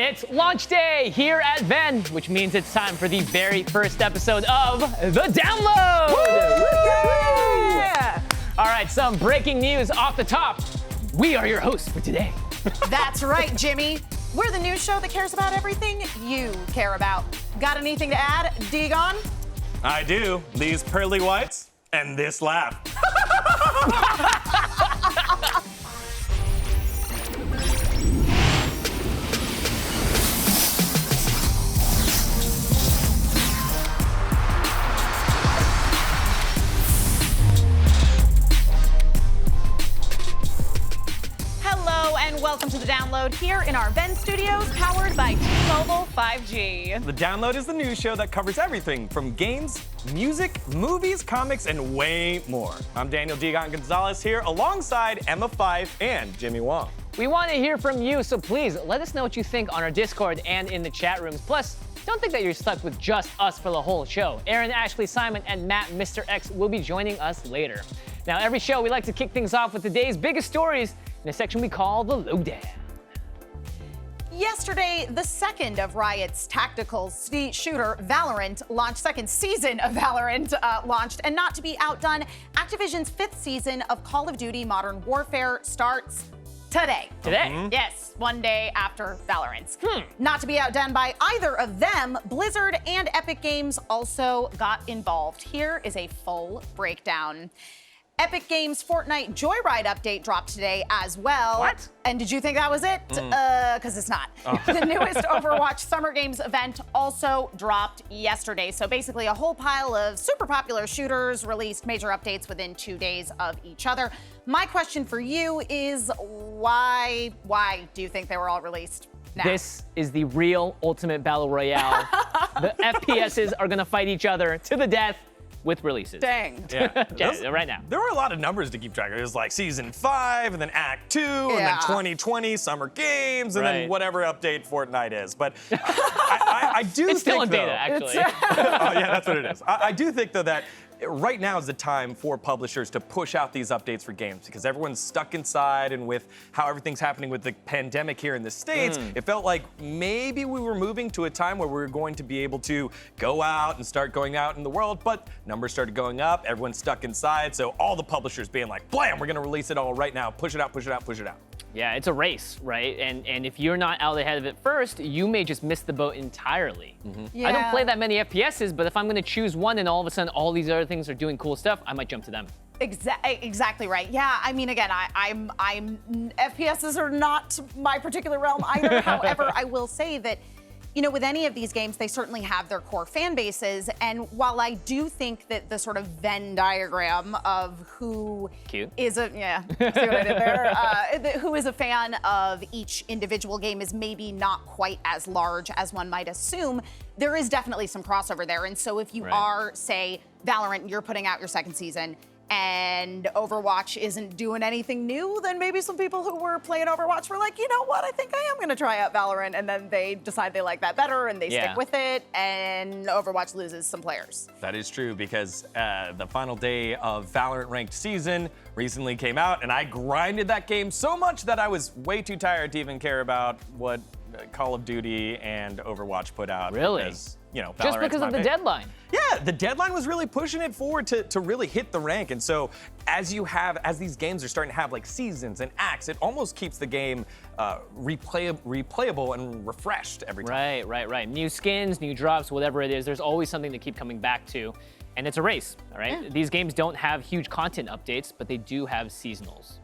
It's launch day here at VENN, which means it's time for the very first episode of The Download! Yeah! All right, some breaking news off the top. We are your hosts for today. That's right, Jimmy. We're the news show that cares about everything you care about. Got anything to add, Degon? I do. These pearly whites and this laugh. Hello and welcome to The Download here in our VENN studios powered by T-Mobile 5G. The Download is the news show that covers everything from games, music, movies, comics, and way more. I'm Daniel Degon Gonzalez here alongside Emma Fife and Jimmy Wong. We want to hear from you, so please let us know what you think on our Discord and in the chat rooms. Plus, don't think that you're stuck with just us for the whole show. Aaron, Ashley, Simon, and Matt, Mr. X, will be joining us later. Now, every show, we like to kick things off with the day's biggest stories in a section we call the Lowdown. Yesterday, the second of Riot's tactical shooter, Valorant, launched. Second season of Valorant launched. And not to be outdone, Activision's fifth season of Call of Duty Modern Warfare starts today. Today? Yes, one day after Valorant's. Not to be outdone by either of them, Blizzard and Epic Games also got involved. Here is a full breakdown. Epic Games' Fortnite Joyride update dropped today as well. What? And did you think that was it? Because it's not. The newest Overwatch Summer Games event also dropped yesterday. So basically a whole pile of super popular shooters released major updates within 2 days of each other. My question for you is why do you think they were all released now? This is the real ultimate battle royale. The FPSs are gonna fight each other to the death with releases. Dang. Yeah, right now. There were a lot of numbers to keep track of. It was like Season 5, and then Act 2, and then 2020 Summer Games, and then whatever update Fortnite is. But I do think, It's still in though, beta, actually. yeah, that's what it is. I do think, though, that right now is the time for publishers to push out these updates for games because everyone's stuck inside, and with how everything's happening with the pandemic here in the States, it felt like maybe we were moving to a time where we were going to be able to go out and start going out in the world, but numbers started going up, everyone's stuck inside, so all the publishers being like, blam, we're gonna release it all right now, push it out, push it out, push it out. Yeah, it's a race, right? And if you're not out ahead of it first, you may just miss the boat entirely. Yeah. I don't play that many FPSs, but if I'm gonna choose one and all of a sudden all these other things are doing cool stuff, I might jump to them. Exactly right. Yeah, I mean, again, I'm FPSs are not my particular realm either. However, I will say that, you know, with any of these games, they certainly have their core fan bases. And while I do think that the sort of Venn diagram of who is a, see what I did there? Who is a fan of each individual game is maybe not quite as large as one might assume, there is definitely some crossover there. And so if you are, say, Valorant, you're putting out your second season, and Overwatch isn't doing anything new, then maybe some people who were playing Overwatch were like, you know what, I think I am gonna try out Valorant, and then they decide they like that better and they stick with it, and Overwatch loses some players. That is true because the final day of Valorant ranked season recently came out, and I grinded that game so much that I was way too tired to even care about what Call of Duty and Overwatch put out. Really? Because, you know, Just because of the deadline. Yeah, the deadline was really pushing it forward to really hit the rank. And so as these games are starting to have like seasons and acts, it almost keeps the game replayable and refreshed every time. Right. New skins, new drops, whatever it is, there's always something to keep coming back to. And it's a race, all right? Yeah. These games don't have huge content updates, but they do have seasonals.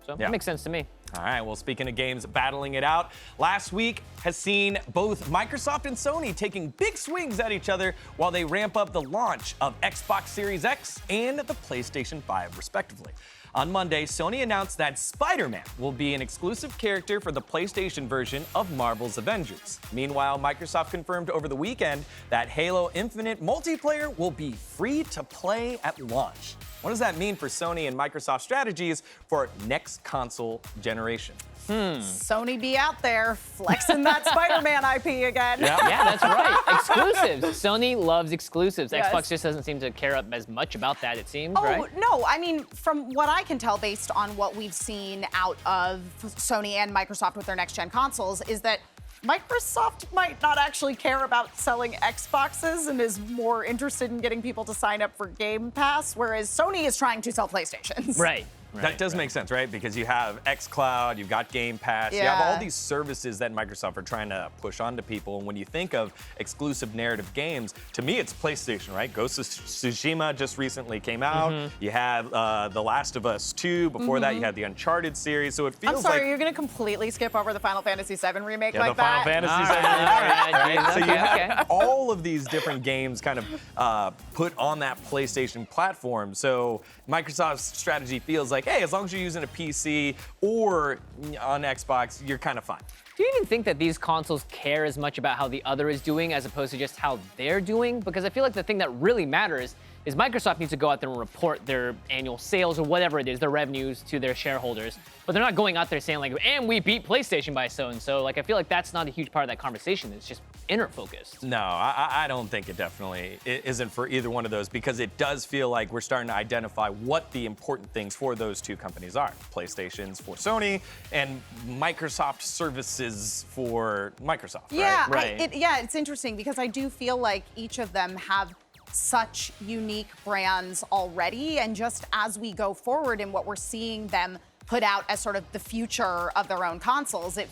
So that makes sense to me. All right, well, speaking of games battling it out, last week has seen both Microsoft and Sony taking big swings at each other while they ramp up the launch of Xbox Series X and the PlayStation 5, respectively. On Monday, Sony announced that Spider-Man will be an exclusive character for the PlayStation version of Marvel's Avengers. Meanwhile, Microsoft confirmed over the weekend that Halo Infinite multiplayer will be free to play at launch. What does that mean for Sony and Microsoft strategies for next console generation? Sony be out there flexing that Spider-Man IP again. Yeah, that's right. Exclusives. Sony loves exclusives. Yes. Xbox just doesn't seem to care up as much about that, it seems, Oh, right? no, I mean, from what I can tell based on what we've seen out of Sony and Microsoft with their next-gen consoles is that Microsoft might not actually care about selling Xboxes and is more interested in getting people to sign up for Game Pass, whereas Sony is trying to sell PlayStations. Right. That does make sense, right? Because you have xCloud, you've got Game Pass, you have all these services that Microsoft are trying to push onto people. And when you think of exclusive narrative games, to me, it's PlayStation, right? Ghost of Tsushima just recently came out. You have The Last of Us 2. Before that, you had the Uncharted series. So it feels I'm sorry, like you're going to completely skip over the Final Fantasy VII remake like the that? Final Fantasy All right. right? So you Okay. have all of these different games kind of put on that PlayStation platform. So Microsoft's strategy feels like, hey, as long as you're using a PC or on Xbox, you're kind of fine. Do you even think that these consoles care as much about how the other is doing as opposed to just how they're doing? Because I feel like the thing that really matters is Microsoft needs to go out there and report their annual sales or whatever it is, their revenues to their shareholders. But they're not going out there saying like, and we beat PlayStation by so-and-so. Like, I feel like that's not a huge part of that conversation. It's just inner focused. No, I don't think it definitely isn't for either one of those, because it does feel like we're starting to identify what the important things for those two companies are. PlayStation's for Sony and Microsoft services for Microsoft, Yeah, right? it's interesting because I do feel like each of them have such unique brands already, and just as we go forward and what we're seeing them put out as sort of the future of their own consoles, it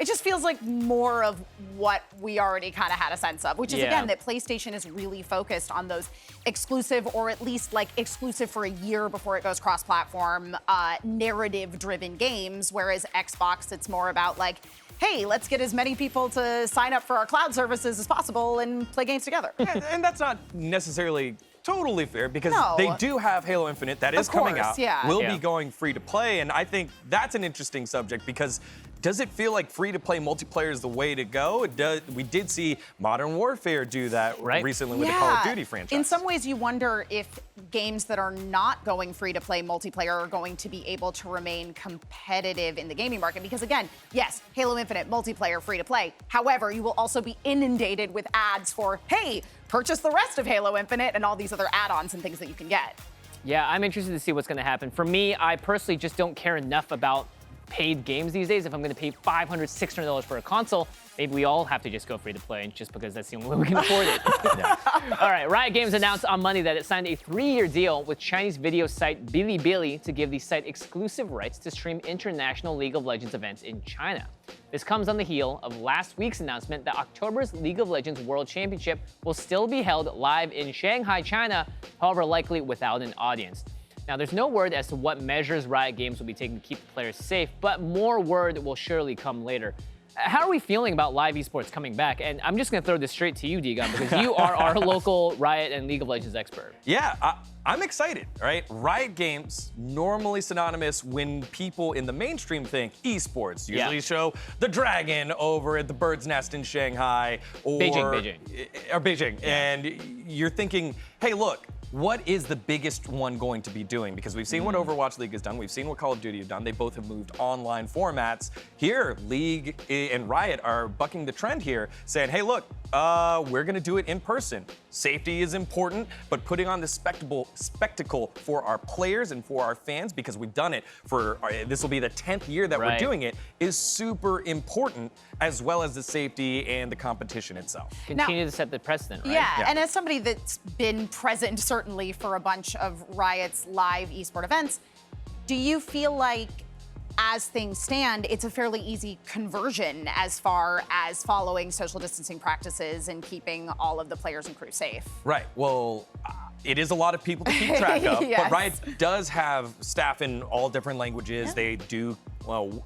just feels like more of what we already kind of had a sense of, which is again that PlayStation is really focused on those exclusive, or at least like exclusive for a year before it goes cross-platform, narrative-driven games, whereas Xbox, it's more about like, hey, let's get as many people to sign up for our cloud services as possible and play games together. And that's not necessarily totally fair, because No. they do have Halo Infinite that is coming course, out, yeah. will Yeah. be going free to play, and I think that's an interesting subject, because does it feel like free-to-play multiplayer is the way to go? We did see Modern Warfare do that recently with the Call of Duty franchise. In some ways, you wonder if games that are not going free-to-play multiplayer are going to be able to remain competitive in the gaming market. Because again, yes, Halo Infinite multiplayer free-to-play. However, you will also be inundated with ads for, hey, purchase the rest of Halo Infinite and all these other add-ons and things that you can get. Yeah, I'm interested to see what's going to happen. For me, I personally just don't care enough about paid games these days. If I'm going to pay $500, $600 for a console, maybe we all have to just go free to play, just because that's the only way we can afford it. All right, Riot Games announced on Monday that it signed a 3-year deal with Chinese video site Bilibili to give the site exclusive rights to stream international League of Legends events in China. This comes on the heel of last week's announcement that October's League of Legends World Championship will still be held live in Shanghai, China, however likely without an audience. Now, there's no word as to what measures Riot Games will be taking to keep the players safe, but more word will surely come later. How are we feeling about live esports coming back? And I'm just going to throw this straight to you, D-Gun, because you are our local Riot and League of Legends expert. Yeah, I'm excited, right? Riot Games, normally synonymous when people in the mainstream think esports, usually show the dragon over at the Bird's Nest in Shanghai or Beijing. And you're thinking, hey, look, what is the biggest one going to be doing? Because we've seen what Overwatch League has done. We've seen what Call of Duty have done. They both have moved online formats. Here, League and Riot are bucking the trend here, saying, hey, look, we're going to do it in person. Safety is important, but putting on this spectacle for our players and for our fans, because we've done it for, this will be the 10th year that we're doing it, is super important, as well as the safety and the competition itself. Continue to set the precedent, right? Yeah, and as somebody that's been present certainly for a bunch of Riot's live esport events, do you feel like, as things stand, it's a fairly easy conversion as far as following social distancing practices and keeping all of the players and crew safe? Right. Well, it is a lot of people to keep track of, Yes. but Riot does have staff in all different languages. Yeah. They do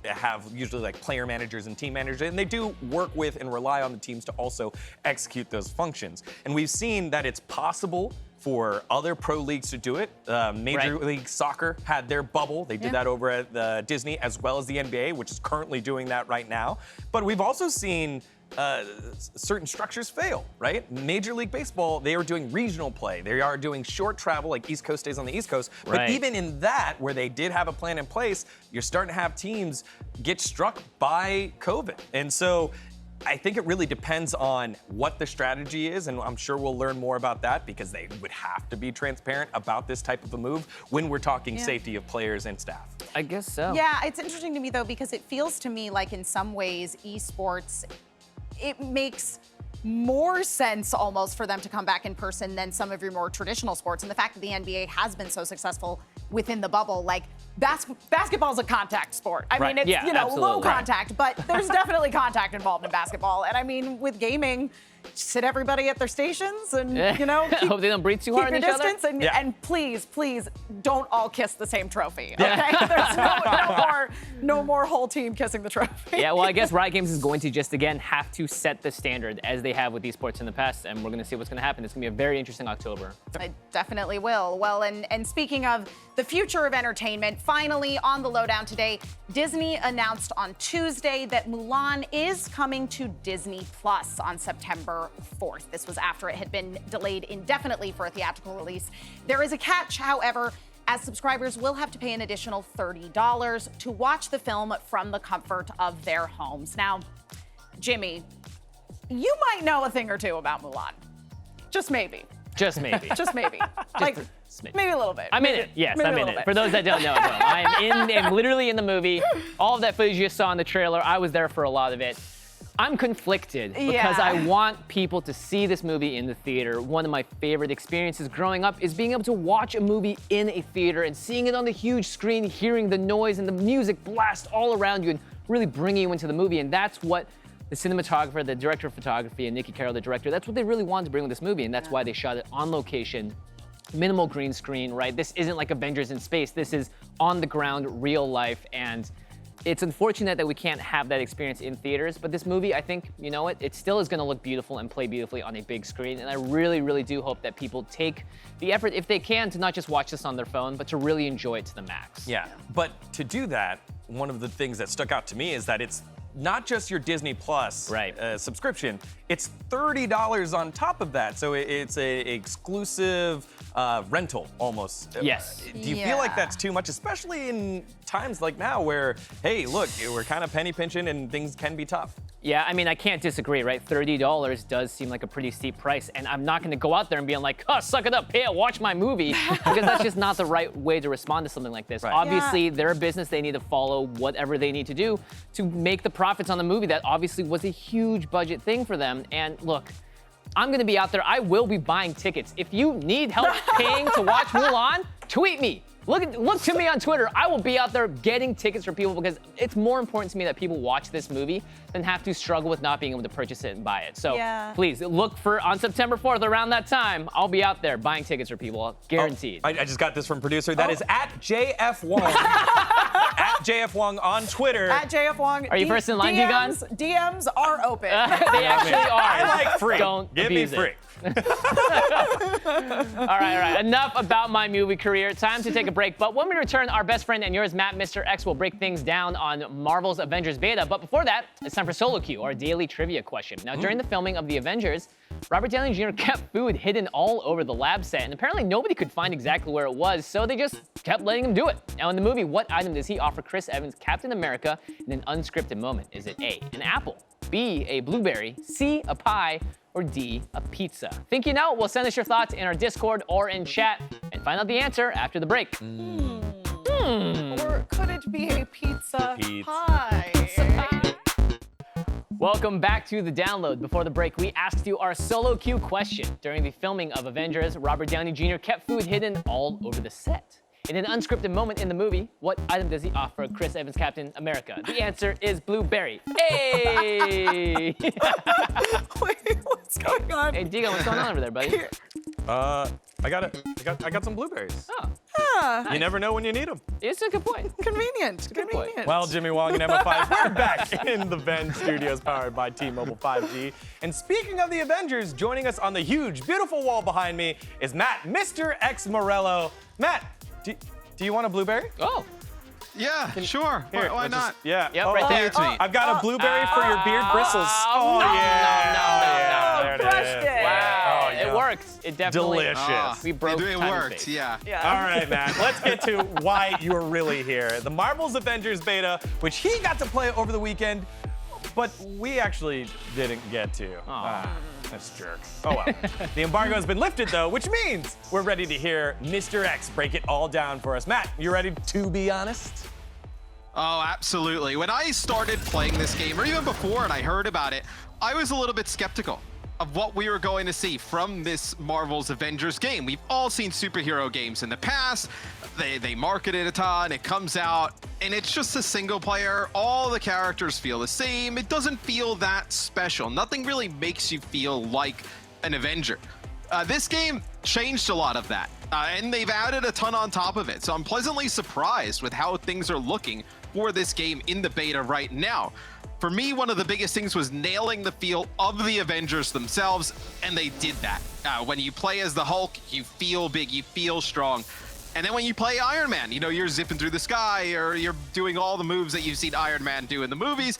have usually like player managers and team managers, and they do work with and rely on the teams to also execute those functions. And we've seen that it's possible for other pro leagues to do it. Major League Soccer had their bubble. They did that over at Disney, as well as the NBA, which is currently doing that right now. But we've also seen certain structures fail, right? Major League Baseball, they are doing regional play. They are doing short travel, like East Coast stays on the East Coast. But even in that, where they did have a plan in place, you're starting to have teams get struck by COVID. And so I think it really depends on what the strategy is, and I'm sure we'll learn more about that because they would have to be transparent about this type of a move when we're talking safety of players and staff. I guess so. Yeah, it's interesting to me though because it feels to me like in some ways esports, it makes more sense almost for them to come back in person than some of your more traditional sports. And the fact that the NBA has been so successful within the bubble, like basketball's a contact sport. I mean, it's, Yeah, you know, absolutely. low contact, but there's definitely contact involved in basketball. And I mean, with gaming, sit everybody at their stations and, you know, Hope they don't breathe too hard keep on your each other. distance and please, please don't all kiss the same trophy, okay? Yeah. There's no more whole team kissing the trophy. Yeah, well, I guess Riot Games is going to just, again, have to set the standard as they have with esports in the past, and we're going to see what's going to happen. It's going to be a very interesting October. I definitely will. Well, and speaking of the future of entertainment, finally on the Lowdown today, Disney announced on Tuesday that Mulan is coming to Disney Plus on September 4th. This was after it had been delayed indefinitely for a theatrical release. There is a catch, however, as subscribers will have to pay an additional $30 to watch the film from the comfort of their homes. Now, Jimmy, you might know a thing or two about Mulan. Just maybe. Just maybe. Just maybe. Like, maybe a little bit. I'm in it. Yes, Maybe I'm a in little it. bit. For those that don't know, I'm literally in the movie. All of that footage you saw in the trailer, I was there for a lot of it. I'm conflicted because I want people to see this movie in the theater. One of my favorite experiences growing up is being able to watch a movie in a theater and seeing it on the huge screen, hearing the noise and the music blast all around you and really bringing you into the movie. And that's what the cinematographer, the director of photography, and Nikki Carroll, the director, that's what they really wanted to bring with this movie. And that's why they shot it on location, minimal green screen, right? This isn't like Avengers in space. This is on the ground, real life. And it's unfortunate that we can't have that experience in theaters, but this movie, I think, you know what, it still is gonna look beautiful and play beautifully on a big screen, and I really, really do hope that people take the effort, if they can, to not just watch this on their phone, but to really enjoy it to the max. Yeah, but to do that, one of the things that stuck out to me is that it's not just your Disney Plus subscription, it's $30 on top of that. So it's a exclusive rental almost. Yes. Do you feel like that's too much, especially in times like now where, hey, look, we're kind of penny pinching and things can be tough? Yeah, I mean, I can't disagree, right? $30 does seem like a pretty steep price, and I'm not gonna go out there and be like, oh, suck it up, pay it, watch my movie, because that's just not the right way to respond to something like this. Right. Obviously, they're a business, they need to follow whatever they need to do to make the profits on the movie that obviously was a huge budget thing for them. And look, I'm gonna be out there, I will be buying tickets. If you need help paying to watch Mulan, tweet me. Look to me on Twitter. I will be out there getting tickets for people because it's more important to me that people watch this movie than have to struggle with not being able to purchase it and buy it. So please look for on September 4th around that time. I'll be out there buying tickets for people, guaranteed. I just got this from producer. That is at JF Wong. At JF Wong on Twitter. At JF Wong. Are you first in line, Digon? DMs are open. They actually are. I like free. Don't Give me abuse free. it. All right. Enough about my movie career. Time to take a break. But when we return, our best friend and yours, Matt, Mr. X, will break things down on Marvel's Avengers beta. But before that, it's time for Solo Q, our daily trivia question. Now, during the filming of the Avengers, Robert Downey Jr. kept food hidden all over the lab set, and apparently nobody could find exactly where it was, so they just kept letting him do it. Now, in the movie, what item does he offer Chris Evans, Captain America, in an unscripted moment? Is it A, an apple, B, a blueberry, C, a pie, or D, a pizza? Think you know? Well, send us your thoughts in our Discord or in chat and find out the answer after the break. Or could it be a pizza Pizza. pie? Welcome back to The Download. Before the break, we asked you our solo Q question. During the filming of Avengers, Robert Downey Jr. kept food hidden all over the set. In an unscripted moment in the movie, what item does he offer Chris Evans, Captain America? The answer is blueberry. Hey! Wait, what's going on? Hey, Diego, what's going on over there, buddy? I got some blueberries. Oh, You never know when you need them. it's a good point. Convenient. Good point. Convenient. Well, Jimmy Wong and Emma 5, we're back in the VENN studios powered by T-Mobile 5G. And speaking of the Avengers, joining us on the huge, beautiful wall behind me is Matt, Mr. X Morello. Matt, do you want a blueberry? Oh, Yeah, sure. Here, Why let's not? just- yeah. Yep, right there. It's me. I've got a blueberry for your beard bristles. no, yeah. There it crushed is. it. wow, Oh, it yeah. worked. It definitely. Delicious. We broke it time and worked, space. yeah. All right, Matt, let's get to why you're really here. The Marvel's Avengers beta, which he got to play over the weekend, but we actually didn't get to. That's a jerk. Oh well. The embargo has been lifted though, which means we're ready to hear Mr. X break it all down for us. Matt, you ready to be honest? Oh, absolutely. When I started playing this game, or even before and I heard about it, I was a little bit skeptical of what we were going to see from this Marvel's Avengers game. We've all seen superhero games in the past. They market it a ton, it comes out, and it's just a single player. All the characters feel the same. It doesn't feel that special. Nothing really makes you feel like an Avenger. This game changed a lot of that, and they've added a ton on top of it. So I'm pleasantly surprised with how things are looking for this game in the beta right now. For me, one of the biggest things was nailing the feel of the Avengers themselves, and they did that. When you play as the Hulk, you feel big, you feel strong. And then when you play Iron Man, you know, you're zipping through the sky, or you're doing all the moves that you've seen Iron Man do in the movies,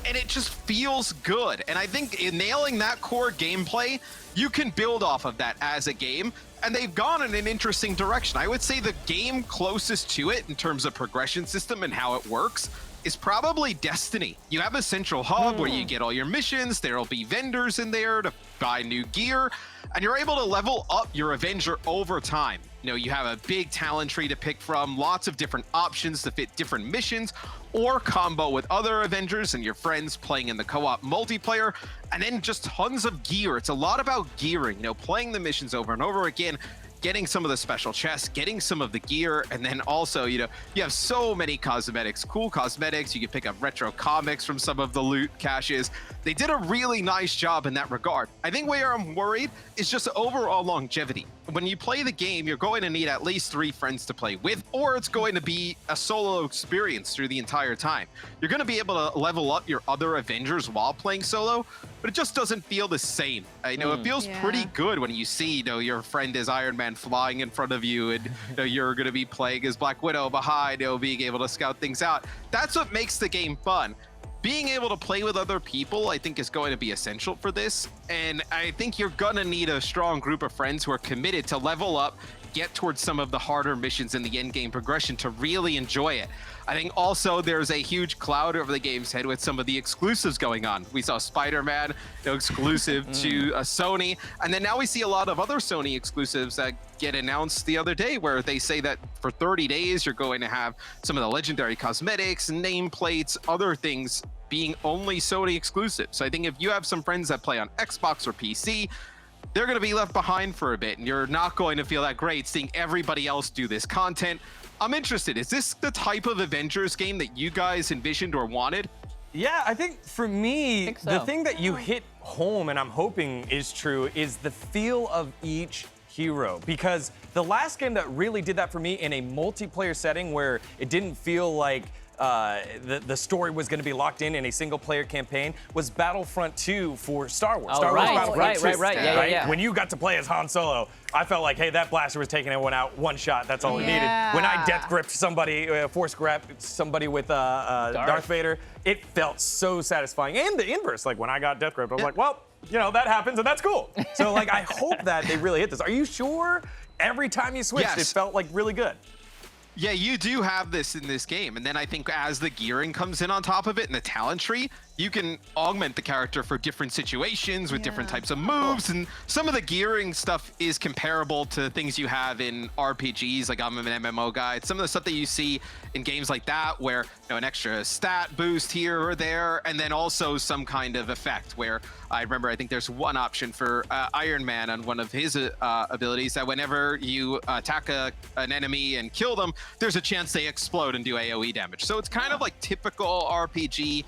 and it just feels good. And I think in nailing that core gameplay, you can build off of that as a game, and they've gone in an interesting direction. I would say the game closest to it in terms of progression system and how it works is probably Destiny. You have a central hub where you get all your missions, there'll be vendors in there to buy new gear, and you're able to level up your Avenger over time. You know, you have a big talent tree to pick from, lots of different options to fit different missions, or combo with other Avengers and your friends playing in the co-op multiplayer, and then just tons of gear. It's a lot about gearing, you know, playing the missions over and over again, getting some of the special chests, getting some of the gear, and then also, you know, you have so many cosmetics, cool cosmetics. You can pick up retro comics from some of the loot caches. They did a really nice job in that regard. I think where I'm worried is just overall longevity. When you play the game, you're going to need at least 3 friends to play with, or it's going to be a solo experience through the entire time. You're going to be able to level up your other Avengers while playing solo, but it just doesn't feel the same. You know, it feels pretty good when you see, you know, your friend is Iron Man flying in front of you, and you know, you're going to be playing as Black Widow behind, you know, being able to scout things out. That's what makes the game fun. Being able to play with other people, I think, is going to be essential for this. And I think you're going to need a strong group of friends who are committed to level up, get towards some of the harder missions in the end game progression to really enjoy it. I think also there's a huge cloud over the game's head with some of the exclusives going on. We saw Spider-Man, you know, exclusive to Sony, and then now we see a lot of other Sony exclusives that get announced the other day, where they say that for 30 days you're going to have some of the legendary cosmetics, nameplates, other things being only Sony exclusive. So I think if you have some friends that play on Xbox or PC, they're going to be left behind for a bit, and you're not going to feel that great seeing everybody else do this content. I'm interested. Is this the type of Avengers game that you guys envisioned or wanted? Yeah, I think for me, so. the thing that you hit home, and I'm hoping is true, is the feel of each hero. Because the last game that really did that for me in a multiplayer setting where it didn't feel like the story was going to be locked in a single-player campaign was Battlefront 2 for Star Wars. Oh, Star right, Wars Battlefront 2. right. Yeah. When you got to play as Han Solo, I felt like, hey, that blaster was taking everyone out one shot. That's all we needed. When I death gripped somebody, force grabbed somebody with Darth Vader, it felt so satisfying. And the inverse, like when I got death gripped, I was like, well, you know, that happens and that's cool. So like, I hope that they really hit this. Are you sure every time you switched, it felt like really good? Yeah, you do have this in this game. And then I think as the gearing comes in on top of it and the talent tree, you can augment the character for different situations with different types of moves. And some of the gearing stuff is comparable to things you have in RPGs. Like, I'm an MMO guy. Some of the stuff that you see in games like that, where, you know, an extra stat boost here or there, and then also some kind of effect where I remember, I think there's one option for Iron Man on one of his abilities that whenever you attack an enemy and kill them, there's a chance they explode and do AoE damage. So it's kind of like typical RPG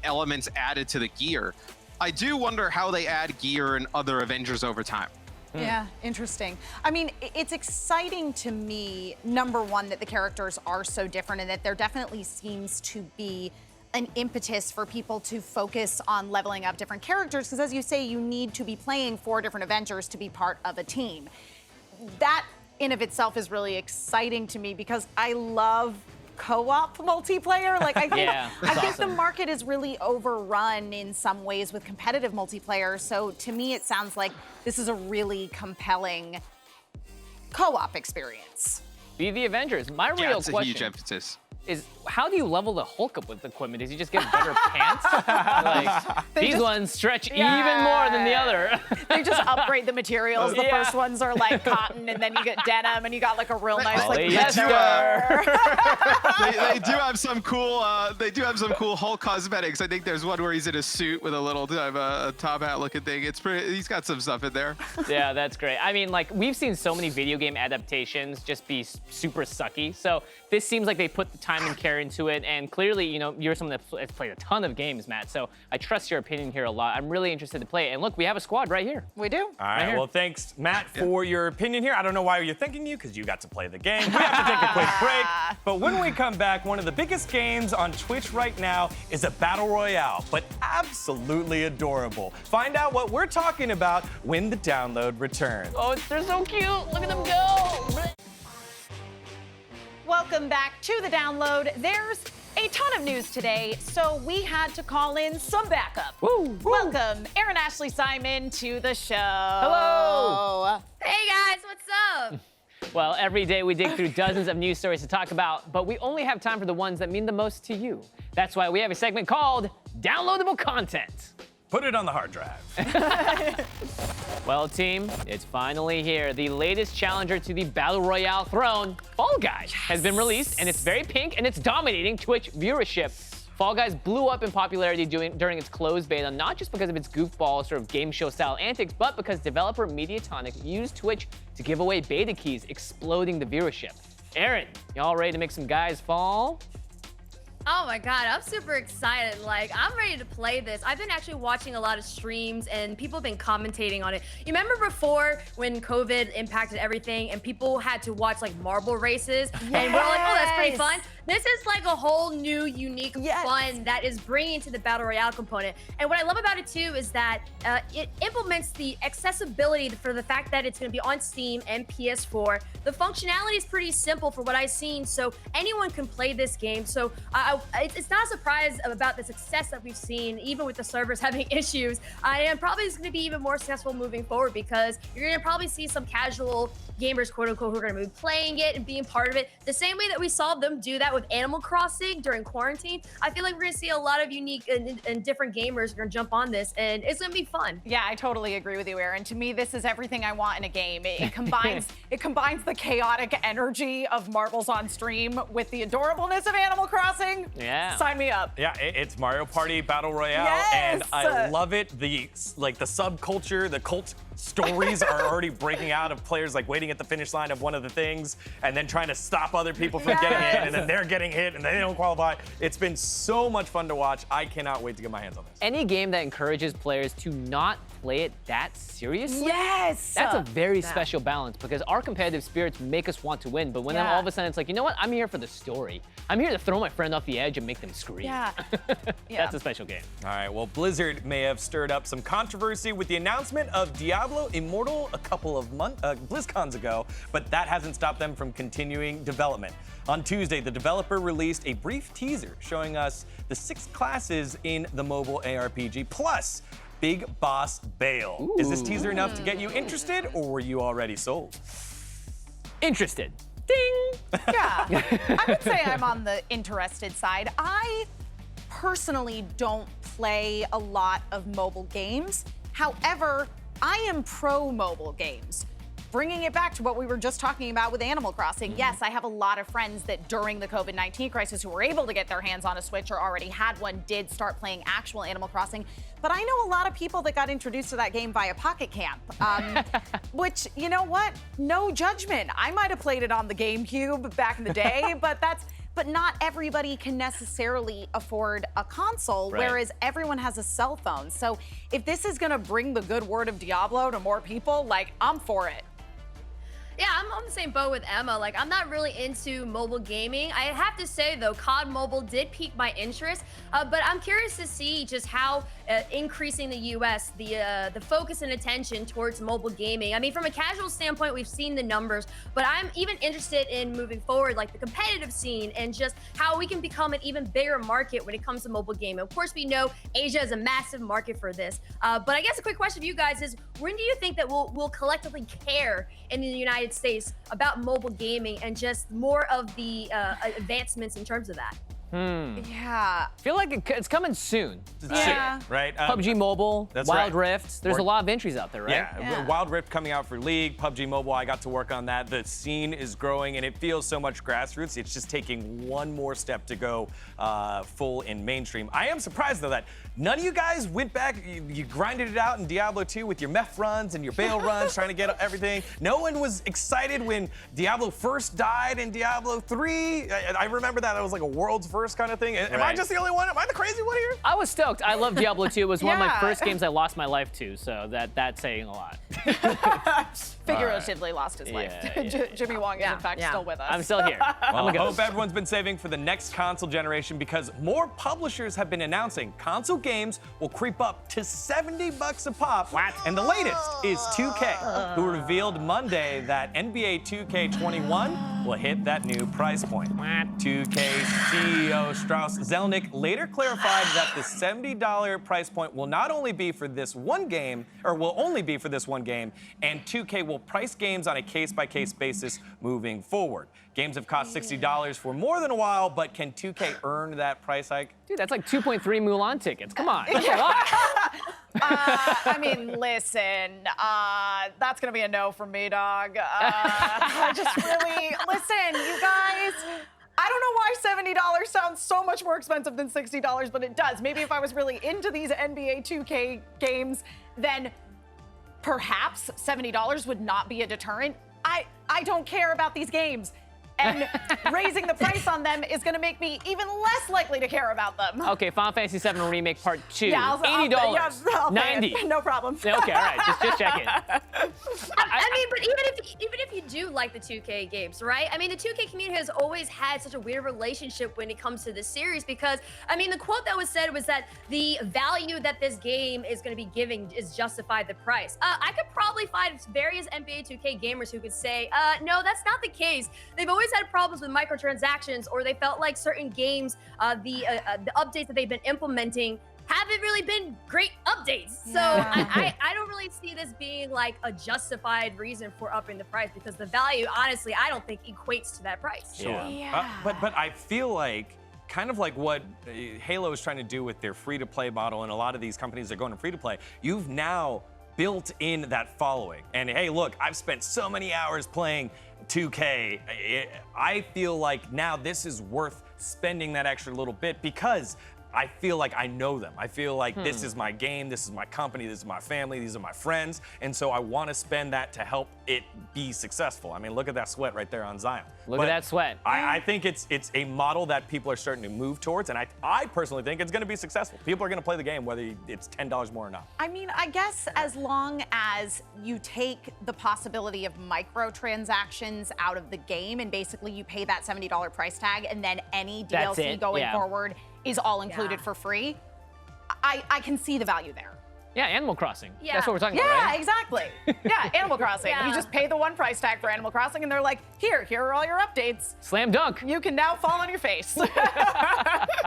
elements added to the gear. I do wonder how they add gear in other Avengers over time. Yeah, interesting. I mean, it's exciting to me, number one, that the characters are so different and that there definitely seems to be an impetus for people to focus on leveling up different characters, because as you say, you need to be playing 4 different Avengers to be part of a team. That in of itself is really exciting to me because I love co-op multiplayer. Like, I think, I think the market is really overrun in some ways with competitive multiplayer. So to me, it sounds like this is a really compelling co-op experience. Be the Avengers. My real Yeah, it's a question huge emphasis. is how do you level the Hulk up with equipment? Does he just get better pants? Like, these ones stretch even more than the other. They just upgrade the materials. The first ones are like cotton, and then you get denim, and you got like a real nice like leather. They do have some cool. They do have some cool Hulk cosmetics. I think there's one where he's in a suit with a little a top hat looking thing. It's pretty. He's got some stuff in there. Yeah, that's great. I mean, like, we've seen so many video game adaptations just be super sucky. So this seems like they put the time and care into it. And clearly, you know, you're someone that has played a ton of games, Matt. So I trust your opinion here a lot. I'm really interested to play it. And look, we have a squad right here. We do. All right, well, thanks, Matt, for your opinion here. I don't know why you're thanking you, because you got to play the game. We have to take a quick break. But when we come back, one of the biggest games on Twitch right now is a battle royale, but absolutely adorable. Find out what we're talking about when the download returns. Oh, they're so cute. Look at them go. Welcome back to the download. There's a ton of news today, so we had to call in some backup. Woo. Welcome, Aaron Ashley Simon, to the show. Hello. Hey guys, what's up? Well, every day we dig through dozens of news stories to talk about, but we only have time for the ones that mean the most to you. That's why we have a segment called Downloadable Content. Put it on the hard drive. Well, team, it's finally here. The latest challenger to the Battle Royale throne, Fall Guys, has been released, and it's very pink, and it's dominating Twitch viewership. Fall Guys blew up in popularity during its closed beta, not just because of its goofball sort of game show style antics, but because developer Mediatonic used Twitch to give away beta keys, exploding the viewership. Aaron, y'all ready to make some guys fall? Oh my god, I'm super excited. Like, I'm ready to play this. I've been actually watching a lot of streams and people have been commentating on it. You remember before when COVID impacted everything and people had to watch like marble races? Yes. And we're like, oh, that's pretty fun. This is like a whole new, unique fun that is bringing to the Battle Royale component. And what I love about it too is that it implements the accessibility for the fact that it's gonna be on Steam and PS4. The functionality is pretty simple for what I've seen, so anyone can play this game. So it's not a surprise about the success that we've seen, even with the servers having issues. And probably it's gonna be even more successful moving forward because you're gonna probably see some casual gamers, quote unquote, who are gonna be playing it and being part of it. The same way that we saw them do that with Animal Crossing during quarantine. I feel like we're gonna see a lot of unique and different gamers are gonna jump on this, and it's gonna be fun. Yeah, I totally agree with you, Aaron. To me, this is everything I want in a game. It combines the chaotic energy of marbles on stream with the adorableness of Animal Crossing. Yeah. Sign me up. Yeah, it's Mario Party Battle Royale, and I love it. The subculture, the cult stories are already breaking out of players like waiting at the finish line of one of the things and then trying to stop other people from getting in, and then they're getting hit and they don't qualify. It's been so much fun to watch. I cannot wait to get my hands on this. Any game that encourages players to not play it that seriously? Yes! That's a very special balance because our competitive spirits make us want to win, but when then all of a sudden it's like, you know what? I'm here for the story. I'm here to throw my friend off the edge and make them scream. Yeah. That's a special game. All right, well, Blizzard may have stirred up some controversy with the announcement of Diablo Immortal a couple of BlizzCons ago, but that hasn't stopped them from continuing development. On Tuesday, the developer released a brief teaser showing us the 6 classes in the mobile ARPG, plus Big Boss Bale. Ooh. Is this teaser enough to get you interested, or were you already sold? Interested. Ding! Yeah, I would say I'm on the interested side. I personally don't play a lot of mobile games. However, I am pro mobile games. Bringing it back to what we were just talking about with Animal Crossing, yes, I have a lot of friends that during the COVID-19 crisis who were able to get their hands on a Switch or already had one did start playing actual Animal Crossing. But I know a lot of people that got introduced to that game via Pocket Camp, which, you know what? No judgment. I might have played it on the GameCube back in the day, but not everybody can necessarily afford a console, whereas everyone has a cell phone. So if this is gonna bring the good word of Diablo to more people, like, I'm for it. Yeah, I'm on the same boat with Emma. Like, I'm not really into mobile gaming. I have to say, though, COD Mobile did pique my interest, but I'm curious to see just how increasing the US, the focus and attention towards mobile gaming. I mean, from a casual standpoint, we've seen the numbers, but I'm even interested in moving forward, like the competitive scene and just how we can become an even bigger market when it comes to mobile gaming. Of course, we know Asia is a massive market for this, but I guess a quick question for you guys is, when do you think that we'll collectively care in the United United States about mobile gaming and just more of the advancements in terms of that. Yeah. I feel like it's coming soon. Yeah. Right? PUBG Mobile, That's Wild right. Rift. There's a lot of entries out there, right? Yeah, Wild Rift coming out for League, PUBG Mobile, I got to work on that. The scene is growing and it feels so much grassroots. It's just taking one more step to go full in mainstream. I am surprised though that none of you guys went back, you grinded it out in Diablo 2 with your meth runs and your bail runs, trying to get everything. No one was excited when Diablo first died in Diablo 3. I remember that was like a world's first kind of thing. Am I just the only one? Am I the crazy one here? I was stoked. I love Diablo 2. It was one of my Yeah. first games I lost my life to, so that's saying a lot. Figuratively lost his life. Jimmy Wong is in fact still with us. I'm still here. Well, I I'm hope everyone's been saving for the next console generation because more publishers have been announcing console games will creep up to $70 a pop. What? And the latest is 2K, who revealed Monday that NBA 2K21 will hit that new price point. 2K CEO Strauss Zelnick later clarified that the $70 price point will not only be for this one game, or will only be for this one game, and 2K will price games on a case-by-case basis moving forward. Games have cost $60 for more than a while, but can 2K earn that price hike? Dude, that's like 2.3 Mulan tickets. Come on, that's a lot. I mean, listen, that's gonna be a no from me, dog. I just really, listen, you guys, I don't know why $70 sounds so much more expensive than $60, but it does. Maybe if I was really into these NBA 2K games, then perhaps $70 would not be a deterrent. I don't care about these games. And raising the price on them is going to make me even less likely to care about them. Okay, Final Fantasy VII Remake Part 2. Yeah, $80. I'll pay it. $90. No problem. Yeah, okay, all right, just checking. I mean, but even if you do like the 2K games, right? I mean, the 2K community has always had such a weird relationship when it comes to this series because, I mean, the quote that was said was that the value that this game is going to be giving is justified the price. I could probably find various NBA 2K gamers who could say, no, that's not the case. They've always had problems with microtransactions, or they felt like certain games, the updates that they've been implementing haven't really been great updates. So I don't really see this being like a justified reason for upping the price because the value, honestly, I don't think equates to that price. Sure. Yeah. But I feel like kind of like what Halo is trying to do with their free-to-play model, and a lot of these companies are going to free-to-play. You've now built in that following. And hey, look, I've spent so many hours playing 2K. I feel like now this is worth spending that extra little bit because I feel like I know them. I feel like this is my game, this is my company, this is my family, these are my friends, and so I want to spend that to help it be successful. I mean, look at that sweat right there on Zion. Look at that sweat. I think it's a model that people are starting to move towards, and I personally think it's going to be successful. People are going to play the game whether it's $10 more or not. I mean, I guess as long as you take the possibility of microtransactions out of the game and basically you pay that $70 price tag and then any That's DLC it, going yeah. forward is all included for free, I can see the value there. Yeah, Animal Crossing. Yeah. That's what we're talking about, Yeah, right? exactly. Yeah, Animal Crossing. Yeah. You just pay the one price tag for Animal Crossing and they're like, here are all your updates. Slam dunk. You can now fall on your face. All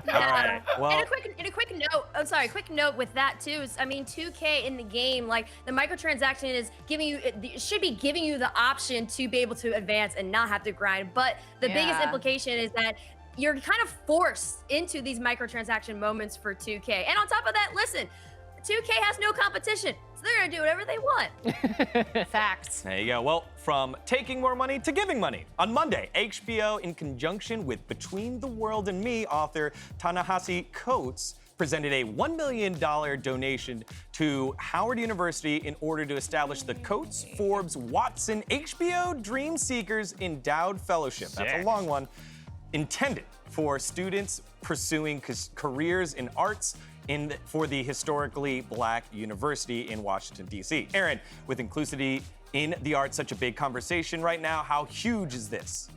right. Well, And a quick note. I'm sorry. Quick note with that too. Is, I mean, 2K in the game, like the microtransaction is giving you, it should be giving you the option to be able to advance and not have to grind. But the biggest Yeah. implication is that you're kind of forced into these microtransaction moments for 2K. And on top of that, listen, 2K has no competition, so they're gonna do whatever they want. Facts. there you go. Well, from taking more money to giving money. On Monday, HBO, in conjunction with Between the World and Me author Ta-Nehisi Coates, presented a $1 million donation to Howard University in order to establish the Coates, Forbes, Watson, HBO Dream Seekers Endowed Fellowship. That's a Sick. long one. Intended for students pursuing careers in arts for the historically black university in Washington, D.C. Aaron, with inclusivity in the arts such a big conversation right now, how huge is this?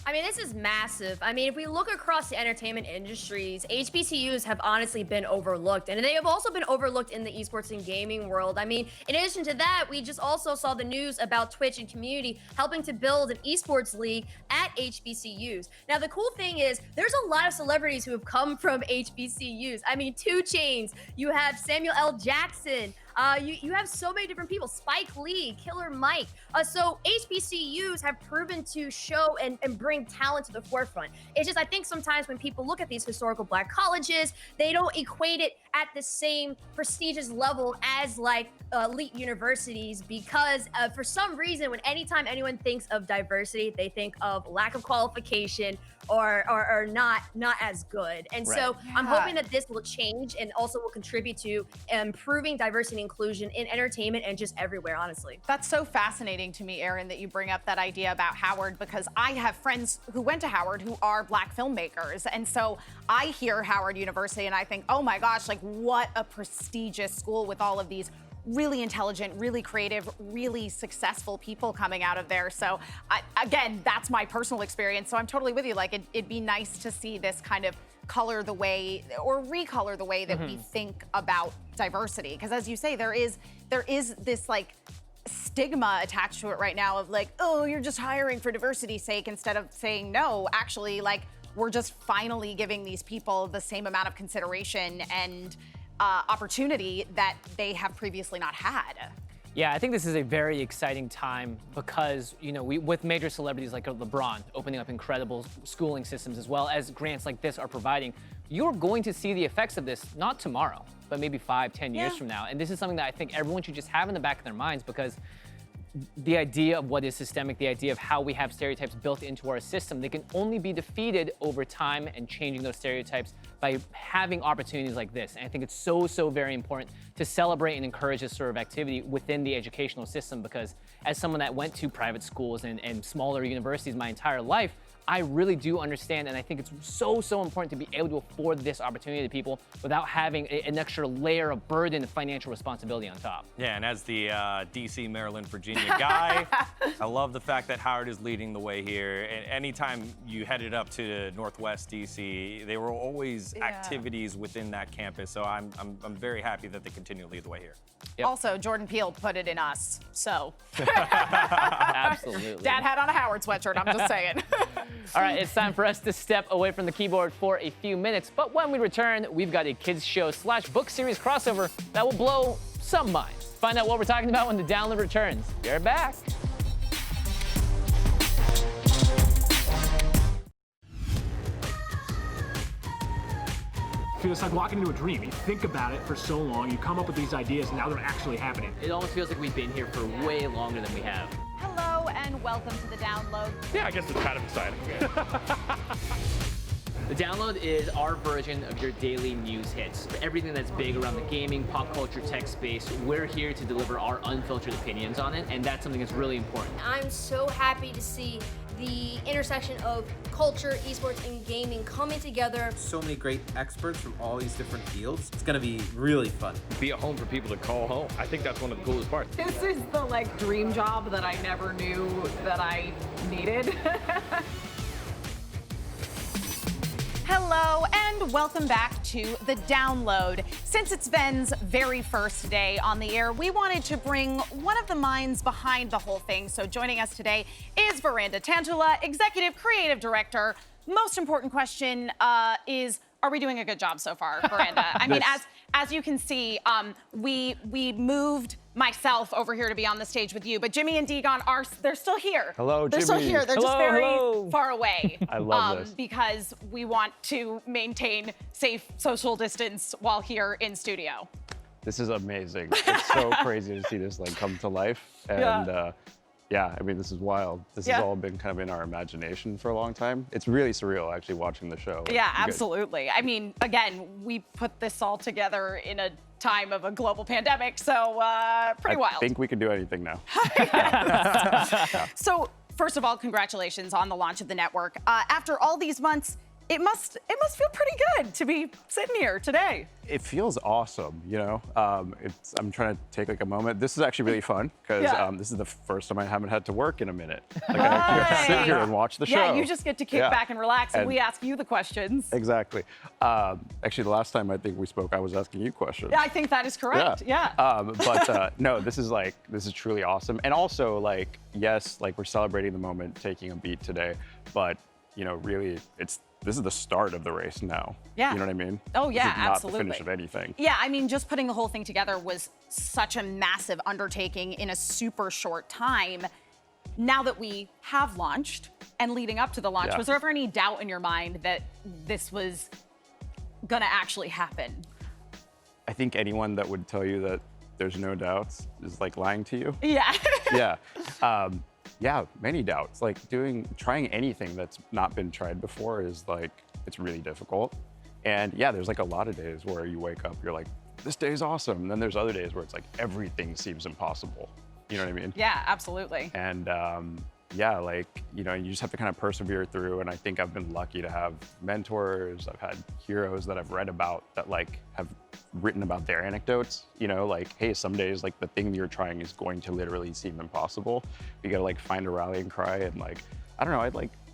I mean, this is massive. I mean, if we look across the entertainment industries, HBCUs have honestly been overlooked, and they have also been overlooked in the esports and gaming world. I mean, in addition to that, we just also saw the news about Twitch and community helping to build an esports league at HBCUs. Now, the cool thing is there's a lot of celebrities who have come from HBCUs. I mean, 2 Chainz, you have Samuel L. Jackson, You have so many different people. Spike Lee, Killer Mike. So HBCUs have proven to show and bring talent to the forefront. It's just, I think sometimes when people look at these historical Black colleges, they don't equate it at the same prestigious level as like elite universities, because for some reason, when anytime anyone thinks of diversity, they think of lack of qualification or not as good. And so I'm hoping that this will change and also will contribute to improving diversity and inclusion in entertainment and just everywhere, honestly. That's so fascinating to me, Aaron, that you bring up that idea about Howard, because I have friends who went to Howard who are Black filmmakers. And so I hear Howard University and I think, oh my gosh, like what a prestigious school with all of these really intelligent, really creative, really successful people coming out of there. So again, that's my personal experience. So I'm totally with you. Like it'd be nice to see this kind of color the way or recolor the way that we think about diversity. Because as you say, there is this like stigma attached to it right now of like, oh, you're just hiring for diversity's sake, instead of saying, no, actually, like we're just finally giving these people the same amount of consideration and opportunity that they have previously not had. Yeah, I think this is a very exciting time because, you know, with major celebrities like LeBron opening up incredible schooling systems, as well as grants like this are providing, you're going to see the effects of this not tomorrow, but maybe 5-10 years from now. And this is something that I think everyone should just have in the back of their minds, because the idea of what is systemic, the idea of how we have stereotypes built into our system, they can only be defeated over time and changing those stereotypes by having opportunities like this. And I think it's so very important to celebrate and encourage this sort of activity within the educational system, because as someone that went to private schools and smaller universities my entire life, I really do understand, and I think it's so important to be able to afford this opportunity to people without having an extra layer of burden and financial responsibility on top. Yeah, and as the DC, Maryland, Virginia guy, I love the fact that Howard is leading the way here. And anytime you headed up to Northwest DC, there were always activities within that campus. So I'm very happy that they continue to lead the way here. Yep. Also, Jordan Peele put it in us, so. Absolutely. Dad had on a Howard sweatshirt, I'm just saying. All right, it's time for us to step away from the keyboard for a few minutes. But when we return, we've got a kids show / book series crossover that will blow some minds. Find out what we're talking about when the download returns. Be right back. It's like walking into a dream. You think about it for so long, you come up with these ideas, and now they're actually happening. It almost feels like we've been here for way longer than we have. Hello and welcome to the download. Yeah, I guess it's kind of exciting. The download is our version of your daily news hits. Everything that's big around the gaming, pop culture, tech space, we're here to deliver our unfiltered opinions on it, and that's something that's really important. I'm so happy to see the intersection of culture, esports, and gaming coming together. So many great experts from all these different fields. It's gonna be really fun. Be a home for people to call home. I think that's one of the coolest parts. This is the like dream job that I never knew that I needed. Hello and welcome back to The Download. Since it's VENN's very first day on the air, we wanted to bring one of the minds behind the whole thing. So joining us today is Viranda Tantula, Executive Creative Director. Most important question is, are we doing a good job so far, Viranda? I mean, as you can see, we moved myself over here to be on the stage with you, but Jimmy and Degon they're still here. Hello, They're Jimmy. still here. They're just very far away. I love this. Because we want to maintain safe social distance while here in studio. This is amazing. It's so crazy to see this like come to life. And yeah, I mean, this is wild. This has all been kind of in our imagination for a long time. It's really surreal actually watching the show. Yeah, absolutely. I mean, again, we put this all together in a time of a global pandemic, so pretty wild. I think we can do anything now. So, first of all, congratulations on the launch of the network. After all these months, it must feel pretty good to be sitting here today. It feels awesome, you know? I'm trying to take like a moment. This is actually really fun because this is the first time I haven't had to work in a minute. Like I get to sit here and watch the show. Yeah, you just get to kick back and relax, and we ask you the questions. Exactly. Actually, the last time I think we spoke, I was asking you questions. Yeah, I think that is correct. Yeah. But no, this is truly awesome. And also, like, yes, like we're celebrating the moment, taking a beat today, but you know, really, it's this is the start of the race now. Yeah. You know what I mean? Oh, yeah, this is not absolutely. the finish of anything. Yeah, I mean, just putting the whole thing together was such a massive undertaking in a super short time. Now that we have launched and leading up to the launch, Yeah. was there ever any doubt in your mind that this was gonna actually happen? I think anyone that would tell you that there's no doubts is like lying to you. Yeah. Yeah. Yeah, many doubts. Like trying anything that's not been tried before is like, it's really difficult. And yeah, there's like a lot of days where you wake up, you're like, this day's awesome. And then there's other days where it's like, everything seems impossible. You know what I mean? Yeah, absolutely. And yeah, like, you know, you just have to kind of persevere through. And I think I've been lucky to have mentors. I've had heroes that I've read about that like have written about their anecdotes, you know, like, hey, some days like the thing you're trying is going to literally seem impossible. You gotta like find a rallying cry and like, I don't know,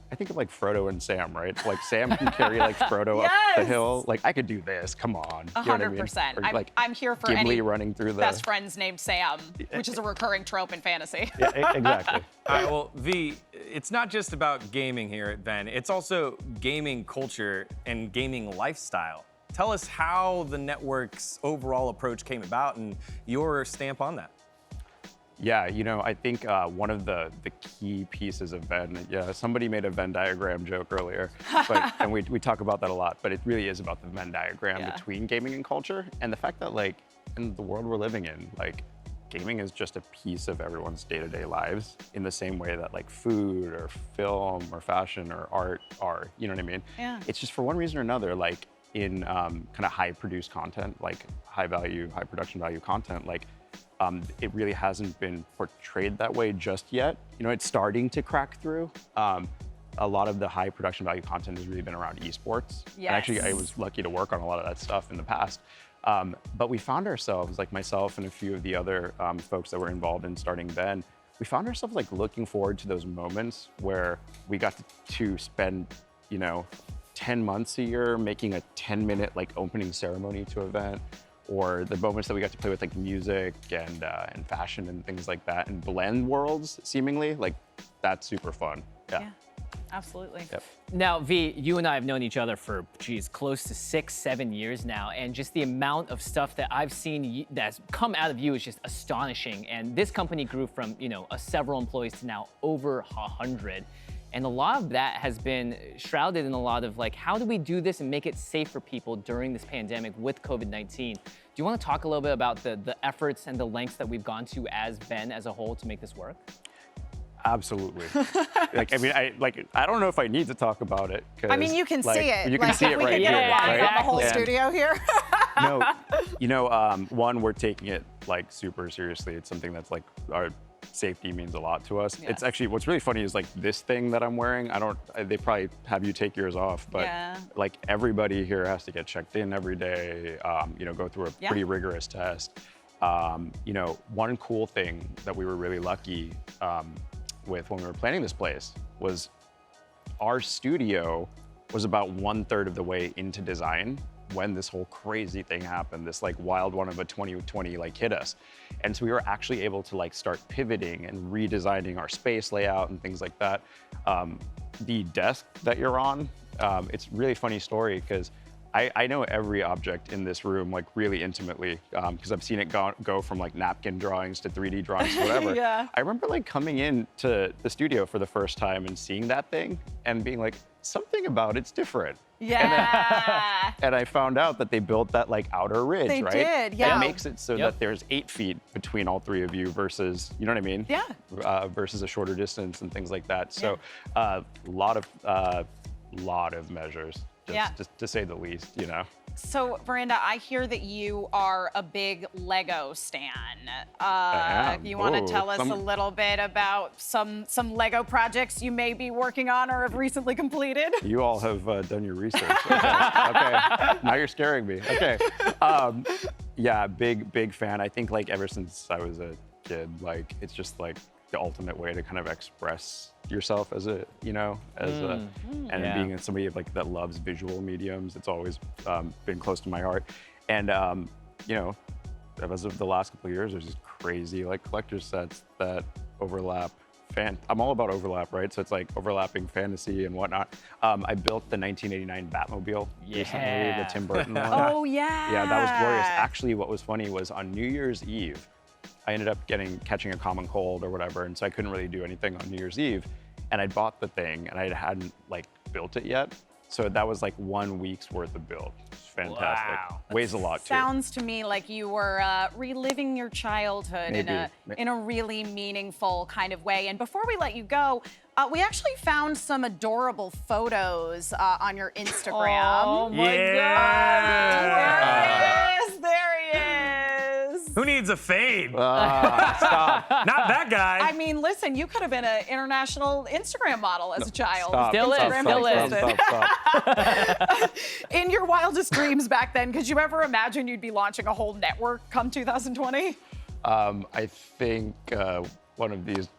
I think of like Frodo and Sam, right? Like Sam can carry like Frodo up the hill. Like I could do this, come on. You know what I mean? 100%. Or, like, I'm here for Gimli any running through the best friends named Sam, which is a recurring trope in fantasy. Yeah, exactly. All right, well, V, it's not just about gaming here at VENN. It's also gaming culture and gaming lifestyle. Tell us how the network's overall approach came about and your stamp on that. Yeah, you know, I think one of the key pieces of VENN, yeah, somebody made a Venn diagram joke earlier, but, and we talk about that a lot, but it really is about the Venn diagram between gaming and culture. And the fact that like, in the world we're living in, like, gaming is just a piece of everyone's day-to-day lives in the same way that like food or film or fashion or art are, you know what I mean? Yeah. It's just for one reason or another, like in kind of high produced content, like high value, high production value content, like it really hasn't been portrayed that way just yet. You know, it's starting to crack through. A lot of the high production value content has really been around esports. Yes. And actually, I was lucky to work on a lot of that stuff in the past. But we found ourselves, like myself and a few of the other folks that were involved in starting VENN, we found ourselves like looking forward to those moments where we got to spend, you know, 10 months a year making a 10-minute like opening ceremony to an event, or the moments that we got to play with like music and fashion and things like that, and blend worlds seemingly, like that's super fun. Yeah. Absolutely. Yep. Now, V, you and I have known each other for, geez, close to 6-7 years now, and just the amount of stuff that I've seen that's come out of you is just astonishing. And this company grew from, you know, several employees to now over 100. And a lot of that has been shrouded in a lot of like, how do we do this and make it safe for people during this pandemic with COVID-19? Do you want to talk a little bit about the efforts and the lengths that we've gone to as VENN as a whole to make this work? Absolutely. Like, I mean, I don't know if I need to talk about it. I mean, you can like, see it. You can see it we right could here. get a wide right? on the whole And- studio here. No, you know, one, we're taking it like super seriously. It's something that's like our safety means a lot to us. Yes. It's actually, what's really funny is like this thing that I'm wearing, they probably have you take yours off, but like everybody here has to get checked in every day, you know, go through a pretty rigorous test. You know, one cool thing that we were really lucky with when we were planning this place was our studio was about 1/3 of the way into design when this whole crazy thing happened, this like wild one of a 2020 like hit us. And so we were actually able to like start pivoting and redesigning our space layout and things like that. The desk that you're on, it's a really funny story because I know every object in this room like really intimately because I've seen it go from like napkin drawings to 3D drawings to whatever. I remember like coming into the studio for the first time and seeing that thing and being like, something about it's different. Yeah. And I found out that they built that like outer ridge, They right? did, yeah. It makes it so that there's 8 feet between all 3 of you versus, you know what I mean? Yeah. Versus a shorter distance and things like that. So lot of measures. Just to say the least, you know. So, Viranda, I hear that you are a big Lego stan. I am. You want to Ooh, tell us a little bit about some Lego projects you may be working on or have recently completed? You all have done your research. Okay. Now you're scaring me. Okay. Yeah, big fan. I think like ever since I was a kid, like it's just like the ultimate way to kind of express yourself as a, you know, and being somebody like that loves visual mediums, it's always been close to my heart. And you know, as of the last couple of years, there's these crazy like collector sets that overlap I'm all about overlap, right? So it's like overlapping fantasy and whatnot. I built the 1989 Batmobile recently, the Tim Burton one. Oh, yeah. Yeah, that was glorious. Actually, what was funny was on New Year's Eve, I ended up catching a common cold or whatever, and so I couldn't really do anything on New Year's Eve. And I bought the thing, and I hadn't like built it yet. So that was like 1 week's worth of build. It's fantastic. Wow. Weighs a lot too. Sounds to me like you were reliving your childhood in a really meaningful kind of way. And before we let you go, we actually found some adorable photos on your Instagram. Oh my God! There he is! Who needs a fade? Stop. Not that guy. I mean, listen, you could have been an international Instagram model as a child. Stop. Still is, Instagram still is. existed. Stop. In your wildest dreams back then, could you ever imagine you'd be launching a whole network come 2020? I think one of these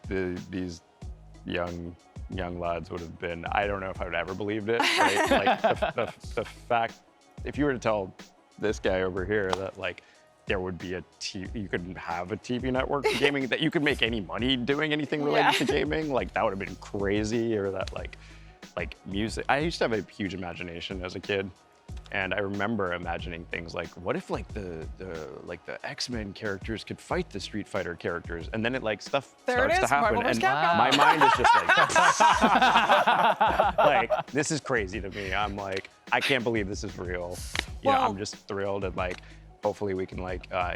young lads would have been. I don't know if I would ever believed it. Right? Like the fact, if you were to tell this guy over here that like there would be you couldn't have a TV network for gaming, that you could make any money doing anything related to gaming, like that would have been crazy. Or that like music. I used to have a huge imagination as a kid. And I remember imagining things like, what if like the X-Men characters could fight the Street Fighter characters, and then stuff starts to happen, and my mind is just like, like this is crazy to me. I'm like, I can't believe this is real. I'm just thrilled, and like, hopefully we can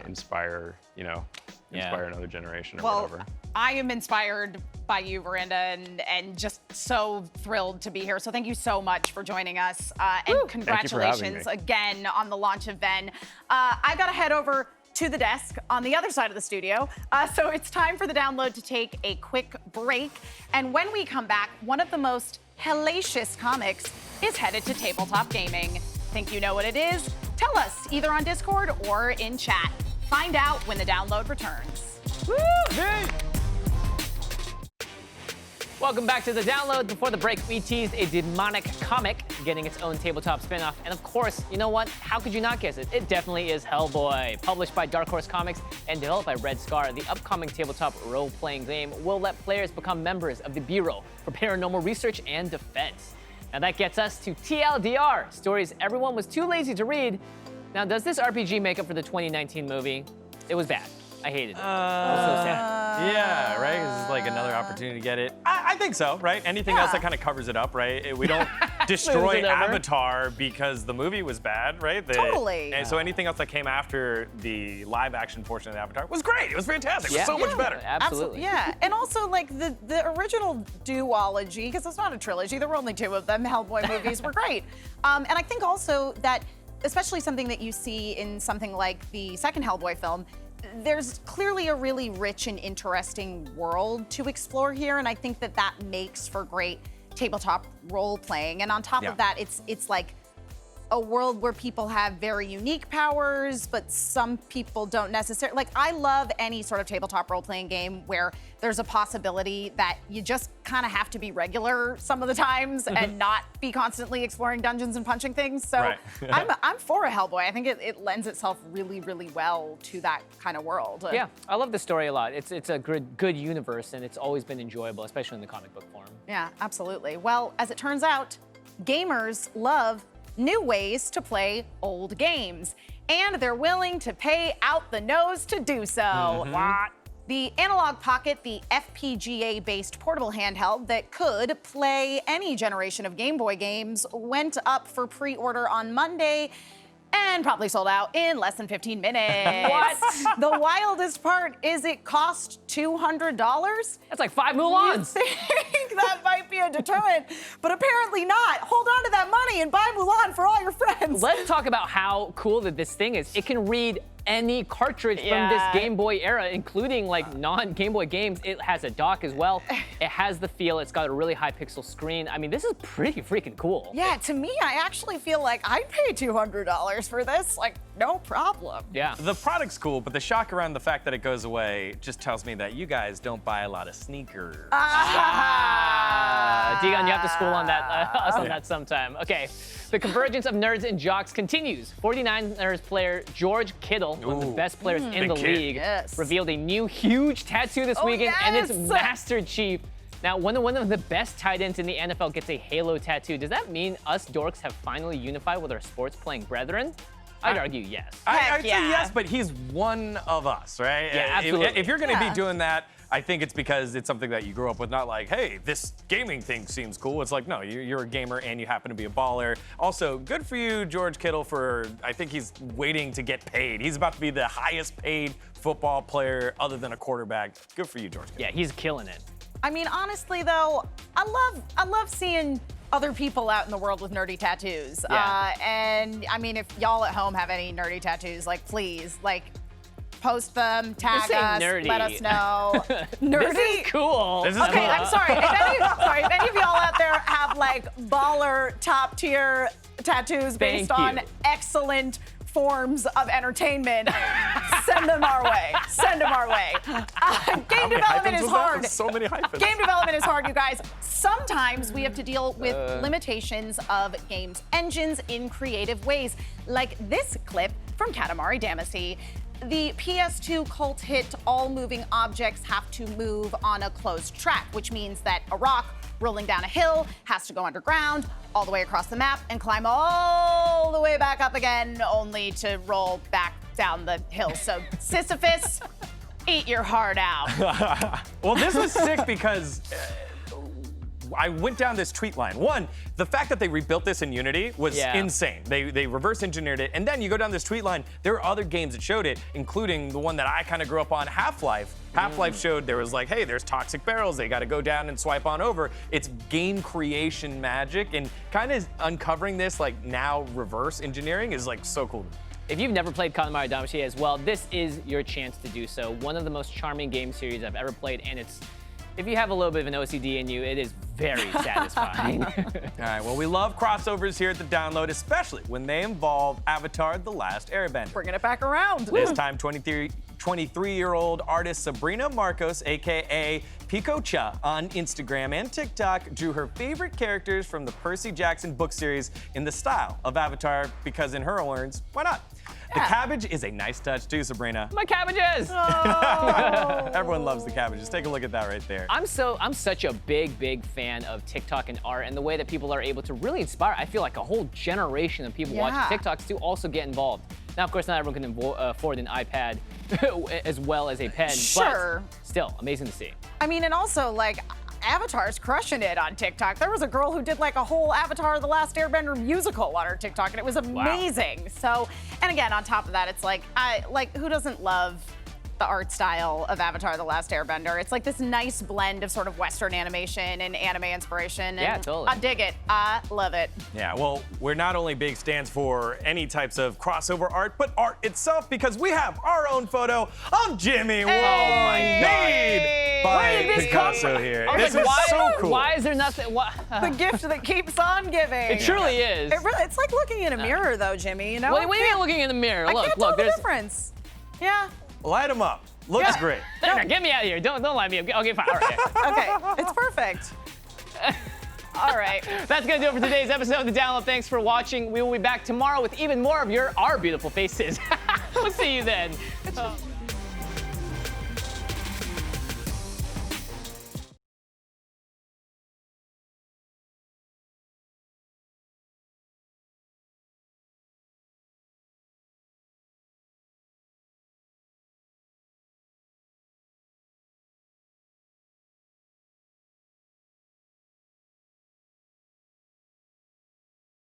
inspire, inspire another generation or whatever. I am inspired by you, Viranda, and just so thrilled to be here. So thank you so much for joining us. And congratulations again on the launch of VENN. I've got to head over to the desk on the other side of the studio. So it's time for the download to take a quick break. And when we come back, one of the most hellacious comics is headed to tabletop gaming. Think you know what it is? Tell us either on Discord or in chat. Find out when the download returns. Woo! Hey. Welcome back to the download. Before the break, we teased a demonic comic getting its own tabletop spin-off. And of course, you know what? How could you not guess it? It definitely is Hellboy. Published by Dark Horse Comics and developed by Red Scar, the upcoming tabletop role-playing game will let players become members of the Bureau for Paranormal Research and Defense. Now that gets us to TLDR, stories everyone was too lazy to read. Now, does this RPG make up for the 2019 movie? It was bad. I hated it. It was so sad. Yeah, right? This is like another opportunity to get it. I think so, right? Anything else that kind of covers it up, right? We don't destroy Avatar because the movie was bad, right? Totally. And so anything else that came after the live action portion of the Avatar was great. It was fantastic. It was so much better. Absolutely. Yeah, and also like the original duology, because it's not a trilogy, there were only two of them, Hellboy movies were great. And I think also that, especially something that you see in something like the second Hellboy film, there's clearly a really rich and interesting world to explore here, and I think that that makes for great tabletop role playing. And on top of that, it's like a world where people have very unique powers, but some people don't necessarily. Like, I love any sort of tabletop role-playing game where there's a possibility that you just kind of have to be regular some of the times and not be constantly exploring dungeons and punching things. So I'm for a Hellboy. I think it lends itself really, really well to that kind of world. Yeah, I love the story a lot. It's a good universe, and it's always been enjoyable, especially in the comic book form. Yeah, absolutely. Well, as it turns out, gamers love new ways to play old games, and they're willing to pay out the nose to do so. What? The Analog Pocket, the FPGA-based portable handheld that could play any generation of Game Boy games, went up for pre-order on Monday and probably sold out in less than 15 minutes. What? The wildest part is it cost $200. That's like 5 Mulans. You think that might be a deterrent, but apparently not. Hold on to that money and buy Mulan for all your friends. Let's talk about how cool that this thing is. It can read any cartridge from this Game Boy era, including like non-Game Boy games. It has a dock as well. It has the feel. It's got a really high pixel screen. I mean, this is pretty freaking cool. Yeah, to me, I actually feel like I'd pay $200 for this. Like, no problem. Yeah. The product's cool, but the shock around the fact that it goes away just tells me that you guys don't buy a lot of sneakers. Dion, you have to school on that, us on that sometime. Okay, the convergence of nerds and jocks continues. 49ers player George Kittle, one of the best players in the league, revealed a new huge tattoo this weekend, and it's Master Chief Now, when one of the best tight ends in the NFL gets a Halo tattoo, does that mean us dorks have finally unified with our sports-playing brethren? I'd argue yes. I'd say yes, but he's one of us, right? Yeah, absolutely. If you're going to be doing that, I think it's because it's something that you grew up with, not like, hey, this gaming thing seems cool. It's like, no, you're a gamer and you happen to be a baller. Also, good for you, George Kittle, for, I think he's waiting to get paid. He's about to be the highest paid football player other than a quarterback. Good for you, George Kittle. Yeah, he's killing it. I mean, honestly, though, I love seeing other people out in the world with nerdy tattoos. Yeah. And I mean, if y'all at home have any nerdy tattoos, like, please, like, post them, tag us, nerdy. let us know. Nerdy. This is cool. This is Okay, cool. I'm sorry. If any of y'all out there have like baller, top tier tattoos based on you. excellent forms of entertainment, send them our way. Send them our way. Game development is hard. So many hyphens. Game development is hard, you guys. Sometimes we have to deal with limitations of games engines in creative ways, like this clip from Katamari Damacy. The PS2 cult hit all moving objects have to move on a closed track, which means that a rock rolling down a hill has to go underground, all the way across the map, and climb all the way back up again, only to roll back down the hill. So, Sisyphus, eat your heart out. Well, this was sick because I went down this tweet line. One, the fact that they rebuilt this in Unity was insane. They reverse engineered it. And then you go down this tweet line, there are other games that showed it, including the one that I kind of grew up on, Half-Life. Half-Life showed there was like, hey, there's toxic barrels. They got to go down and swipe on over. It's game creation magic, and kind of uncovering this like now reverse engineering is like so cool. If you've never played Katamari Damacy as well, this is your chance to do so. One of the most charming game series I've ever played, and it's, if you have a little bit of an OCD in you, it is very satisfying. All right, well, we love crossovers here at the Download, especially when they involve Avatar: The Last Airbender. Bringing it back around. This time, 23-year-old artist Sabrina Marcos, aka Picocha, on Instagram and TikTok, drew her favorite characters from the Percy Jackson book series in the style of Avatar, because in her words, why not? The cabbage is a nice touch too, Sabrina. My cabbages! Everyone loves the cabbages. Take a look at that right there. I'm such a big fan of TikTok and art, and the way that people are able to really inspire. I feel like a whole generation of people watching TikToks to also get involved. Now, of course, not everyone can afford an iPad as well as a pen, but still, amazing to see. I mean, and also, like, Avatar's crushing it on TikTok. There was a girl who did like a whole Avatar: The Last Airbender musical on her TikTok, and it was amazing. Wow. So, and again, on top of that, it's like, who doesn't love the art style of Avatar: The Last Airbender? It's like this nice blend of sort of Western animation and anime inspiration. And totally. I dig it. I love it. Yeah, well, we're not only big stands for any types of crossover art, but art itself, because we have our own photo of Jimmy. Hey. Made by Picasso here. This is so cool. Why is there nothing? The gift that keeps on giving. It truly is. It's like looking in a mirror, though, Jimmy. You know? What do you mean looking in the mirror? I can't tell the there's difference. Yeah. Light him up. Looks great. Get me out of here. Don't light me up. Okay, fine. All right. Okay, it's perfect. All right. That's going to do it for today's episode of The Download. Thanks for watching. We will be back tomorrow with even more of our beautiful faces. We'll see you then.